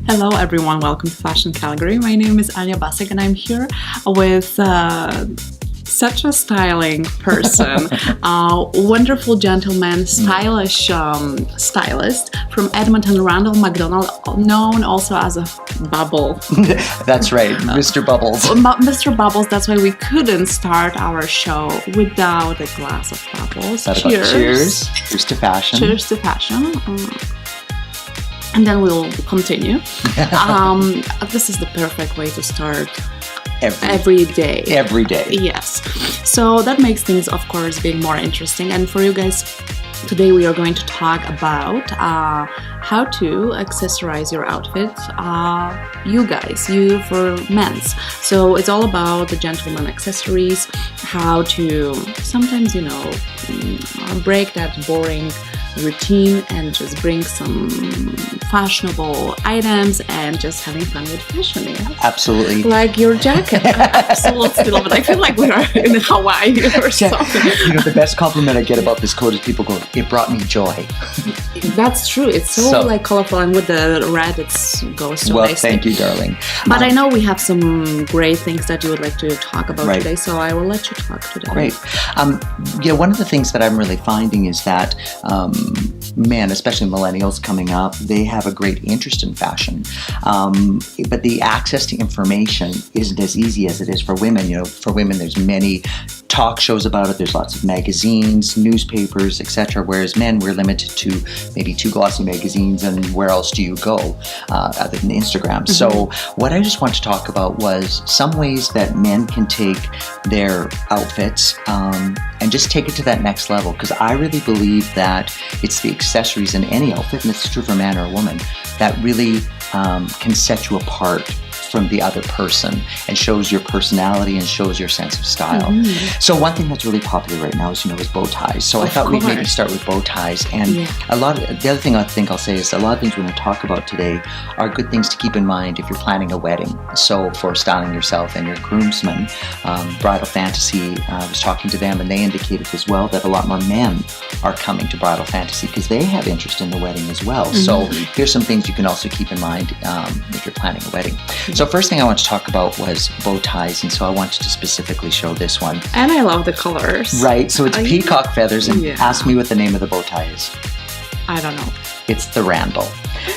Hello everyone, welcome to Fashion Calgary. My name is Anya Basik and I'm here with such a styling person, wonderful gentleman, stylish stylist from Edmonton, Randall, MacDonald, known also as a Bubble. That's right, Mr. Bubbles. Mr. Bubbles, that's why we couldn't start our show without a glass of bubbles. Cheers. Cheers. Cheers to fashion. Cheers to fashion. And then we'll continue. This is the perfect way to start every day. Every day. Yes. So that makes things, of course, being more interesting. And for you guys, today we are going to talk about how to accessorize your outfit. You for men's. So it's all about the gentleman accessories, how to sometimes, break that boring routine and just bring some fashionable items and just having fun with fashion. Yeah? Absolutely. Like your jacket. I absolutely love it. I feel like we are in Hawaii or something. The best compliment I get about this coat is people go, "It brought me joy." That's true. It's so colorful, and with the red, it goes so well, nice. Thank you, darling. But I know we have some great things that you would like to talk about today, so I will let you talk today. Great. One of the things that I'm really finding is that men, especially millennials coming up, they have a great interest in fashion. But the access to information isn't as easy as it is for women. For women, there's many talk shows about it. There's lots of magazines, newspapers, etc. Whereas men, we're limited to maybe 2 glossy magazines, and where else do you go other than Instagram? Mm-hmm. So what I just want to talk about was some ways that men can take their outfits and just take it to that next level. Because I really believe that it's the accessories in any outfit, and it's true for a man or a woman, that really can set you apart from the other person and shows your personality and shows your sense of style. Mm-hmm. So one thing that's really popular right now is bow ties. So I thought we'd maybe start with bow ties. And the other thing I think I'll say is a lot of things we're going to talk about today are good things to keep in mind if you're planning a wedding. So for styling yourself and your groomsmen, Bridal Fantasy, I was talking to them and they indicated as well that a lot more men are coming to Bridal Fantasy because they have interest in the wedding as well. Mm-hmm. So here's some things you can also keep in mind if you're planning a wedding. Mm-hmm. So first thing I want to talk about was bow ties, and so I wanted to specifically show this one. And I love the colors. Right, so it's peacock feathers, and ask me what the name of the bow tie is. I don't know. It's the Randall.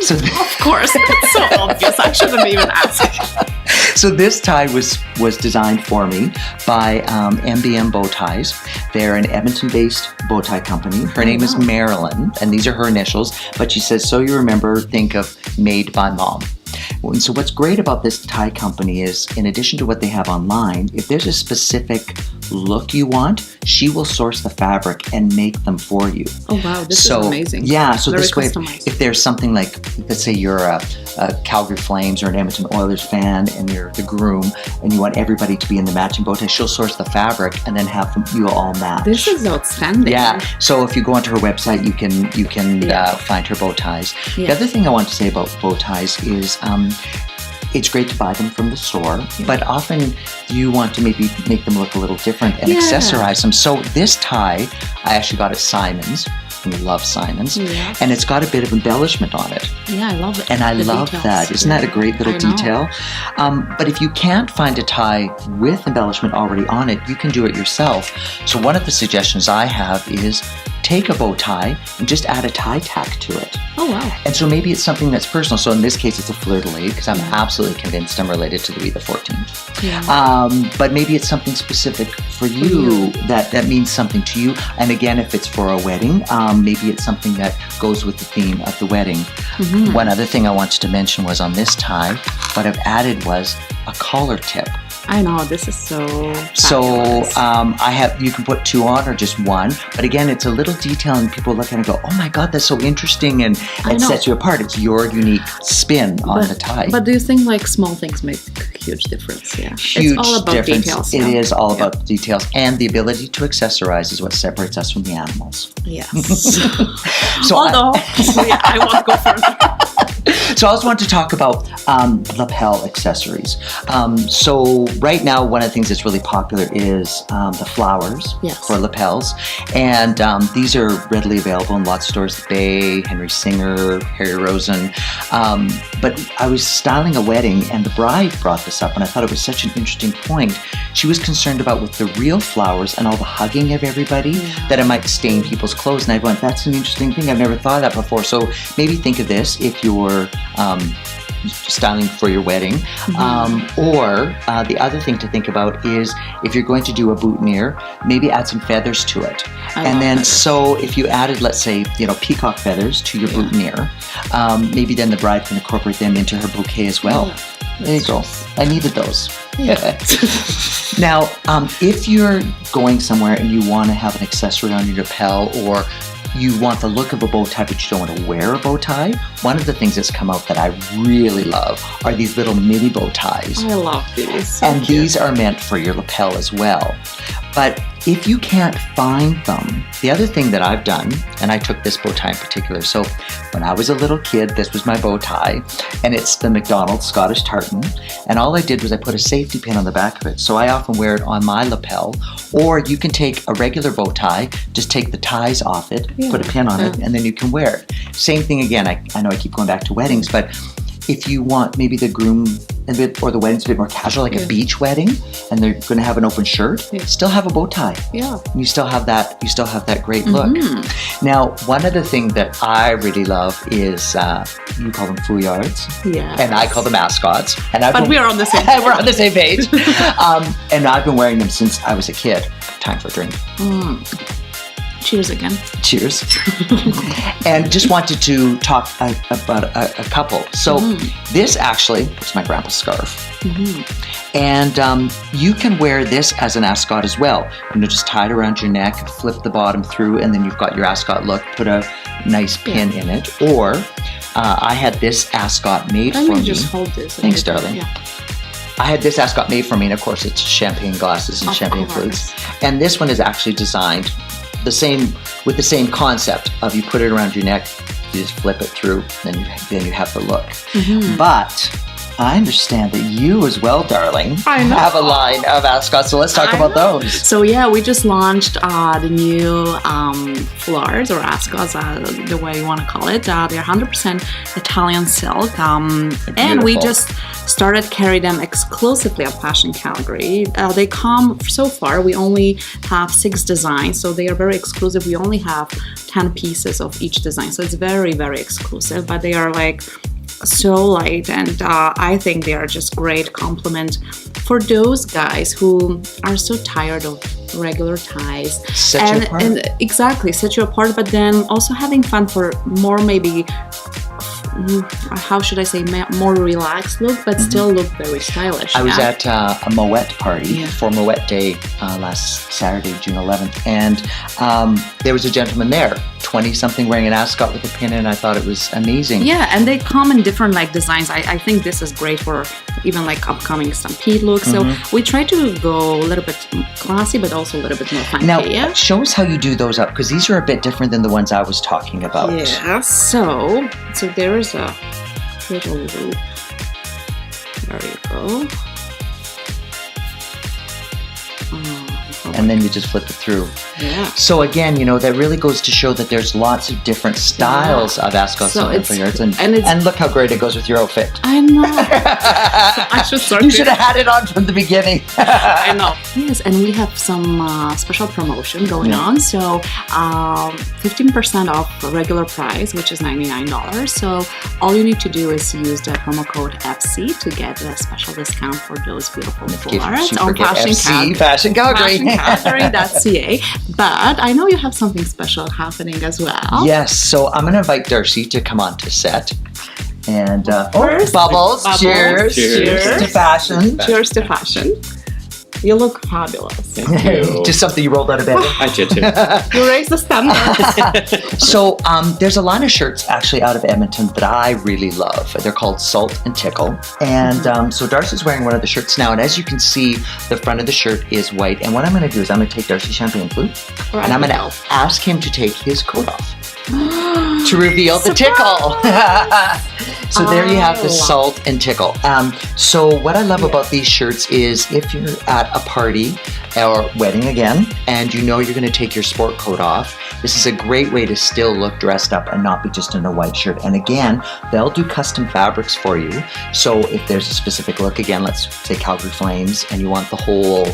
So of course, it's so obvious. I shouldn't even ask. So this tie was designed for me by MBM Bow Ties. They're an Edmonton-based bow tie company. Her name is Marilyn, and these are her initials. But she says, "So you remember, think of made by mom." And so what's great about this tie company is, in addition to what they have online, if there's a specific look you want, she will source the fabric and make them for you. Oh wow, this is amazing. Yeah, so very this way, customized. if there's something like, let's say you're a Calgary Flames or an Edmonton Oilers fan and you're the groom and you want everybody to be in the matching bow tie, she'll source the fabric and then have them, you all match. This is outstanding. Yeah, so if you go onto her website, you can find her bow ties. Yeah. The other thing I want to say about bow ties is it's great to buy them from the store, but often you want to maybe make them look a little different and accessorize them. So this tie, I actually got at Simon's. We love Simon's. Yeah. And it's got a bit of embellishment on it. Yeah, I love it. And I love that. Isn't that a great little detail? But if you can't find a tie with embellishment already on it, you can do it yourself. So one of the suggestions I have is take a bow tie and just add a tie tack to it. Oh, wow. And so maybe it's something that's personal. So in this case, it's a fleur-de-lis because I'm absolutely convinced I'm related to Louis XIV. Yeah. But maybe it's something specific for you that means something to you. And again, if it's for a wedding, maybe it's something that goes with the theme of the wedding. Mm-hmm. One other thing I wanted to mention was on this tie, what I've added was a collar tip. I know, this is so fabulous. You can put 2 on or just 1, but again, it's a little detail and people look at it and go, "Oh my God, that's so interesting," and it sets you apart. It's your unique spin on the tie. But do you think like small things make a huge difference? Yeah, huge it's all about difference. Details. It is all about the details, and the ability to accessorize is what separates us from the animals. Yes. So although I won't go further. So I also want to talk about lapel accessories. So right now, one of the things that's really popular is the flowers for lapels. And these are readily available in lots of stores, The Bay, Henry Singer, Harry Rosen. But I was styling a wedding and the bride brought this up and I thought it was such an interesting point. She was concerned about with the real flowers and all the hugging of everybody that it might stain people's clothes. And I went, that's an interesting thing. I've never thought of that before. So maybe think of this if you're styling for your wedding. Or the other thing to think about is if you're going to do a boutonniere, maybe add some feathers to it. And then so if you added, let's say, peacock feathers to your boutonniere, maybe then the bride can incorporate them into her bouquet as well. There you go. I needed those. Now, if you're going somewhere and you want to have an accessory on your lapel, or you want the look of a bow tie but you don't want to wear a bow tie, one of the things that's come out that I really love are these little mini bow ties. I love these. So and cute. These are meant for your lapel as well. But if you can't find them, the other thing that I've done, and I took this bow tie in particular, so when I was a little kid, this was my bow tie, and it's the MacDonald Scottish tartan, and all I did was I put a safety pin on the back of it, so I often wear it on my lapel, or you can take a regular bow tie, just take the ties off it, put a pin on it, and then you can wear it. Same thing again, I know I keep going back to weddings, but if you want maybe the groom or the wedding's a bit more casual, like a beach wedding, and they're going to have an open shirt, still have a bow tie. You still have that. You still have that great look. Now, one other thing that I really love is you call them fouillards, and I call them ascots. And but we are on the same. We're on the same page. And I've been wearing them since I was a kid. Time for a drink. Cheers again. Cheers. And just wanted to talk about a couple. So this actually was my grandpa's scarf. And you can wear this as an ascot as well. Just tie it around your neck, flip the bottom through, and then you've got your ascot look. Put a nice pin in it. Or I had this ascot made for me. Let me just hold this. Thanks, darling. I had this ascot made for me, and of course it's champagne glasses and champagne flutes. And this one is actually designed with the same concept of you put it around your neck, you just flip it through, then you have the look. But I understand that you as well, darling, have a line of ascots, so let's talk about those. So we just launched the new flowers or ascots, the way you want to call it. They're 100% Italian silk, and we just started carrying them exclusively at Fashion Calgary. They come, so far, we only have 6 designs, so they are very exclusive. We only have 10 pieces of each design, so it's very, very exclusive, but they are like so light, and I think they are just great compliment for those guys who are so tired of regular ties. Set you apart. And exactly, set you apart, but then also having fun for more maybe, how should I say, more relaxed look, but still look very stylish. I was at a Moet party for Moet Day last Saturday, June 11th, and there was a gentleman there, 20-something, wearing an ascot with a pin, and I thought it was amazing. Yeah, and they come in different designs. I think this is great for even upcoming stampede looks. So we try to go a little bit classy, but also a little bit more funky. Now, show us how you do those up, because these are a bit different than the ones I was talking about. Yeah, so there is a little loop. There you go. And then you just flip it through. Yeah. So again, that really goes to show that there's lots of different styles of ascots and fouillards, and look how great it goes with your outfit. I know. I should start. You should have had it on from the beginning. I know. Yes, and we have some special promotion going on. So 15% off regular price, which is $99. So all you need to do is use the promo code FC to get a special discount for those beautiful flowers on Fashion Calgary. FashionCalgary.ca. But I know you have something special happening as well. Yes, so I'm going to invite Darcy to come on to set. And First, bubbles. Cheers to fashion. Cheers to fashion. You look fabulous. Thank you. Just something you rolled out of bed. I did too. You raised the standard. So there's a line of shirts actually out of Edmonton that I really love. They're called Salt and Tickle. And so Darcy's wearing one of the shirts now. And as you can see, the front of the shirt is white. And what I'm going to do is I'm going to take Darcy's champagne flute. And I'm going to ask him to take his coat off. to reveal the tickle. So there you have the salt and tickle. So what I love about these shirts is if you're at a party or wedding again, and you know you're going to take your sport coat off, this is a great way to still look dressed up and not be just in a white shirt. And again, they'll do custom fabrics for you. So if there's a specific look, again, let's say Calgary Flames, and you want the whole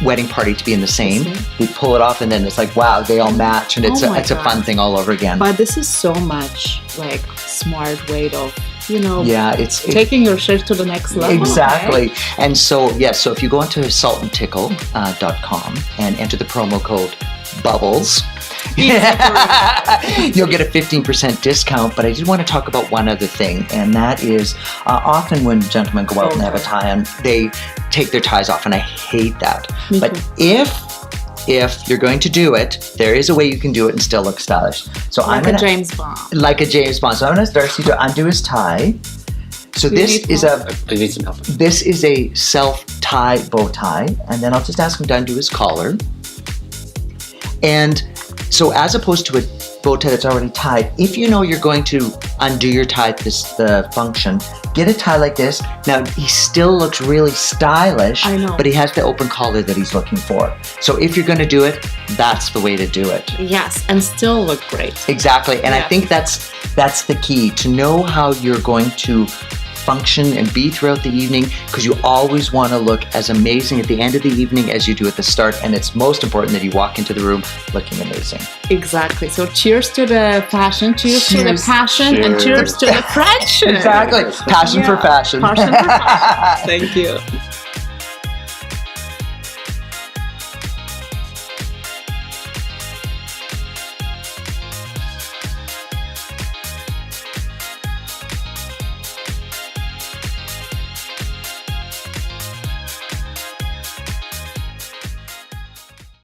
wedding party to be in the same, you pull it off and then it's like, wow, they all match, and it's a fun thing all over again. But this is so much like smart way of, you know, it's taking your shirt to the next level. Exactly. Right? And so, so if you go into saltandtickle.com and enter the promo code BUBBLES, you'll get a 15% discount. But I did want to talk about one other thing, and that is often when gentlemen go out and have a tie on, they take their ties off, and I hate that. But if you're going to do it, there is a way you can do it and still look stylish. So like a James Bond. Like a James Bond. So I'm going to ask Darcy to undo his tie. So this is a self-tie bow tie, and then I'll just ask him to undo his collar. And so as opposed to a bow tie that's already tied, if you know you're going to undo your tie to the function, get a tie like this. Now, he still looks really stylish, I know, but he has the open collar that he's looking for. So if you're going to do it, that's the way to do it. Yes, and still look great. Exactly. And I think that's the key, to know how you're going to function and be throughout the evening, because you always want to look as amazing at the end of the evening as you do at the start, and it's most important that you walk into the room looking amazing. Exactly. So cheers to the fashion, cheers to the passion, and cheers to the friendship. Exactly. Passion for fashion. Passion for fashion. Thank you.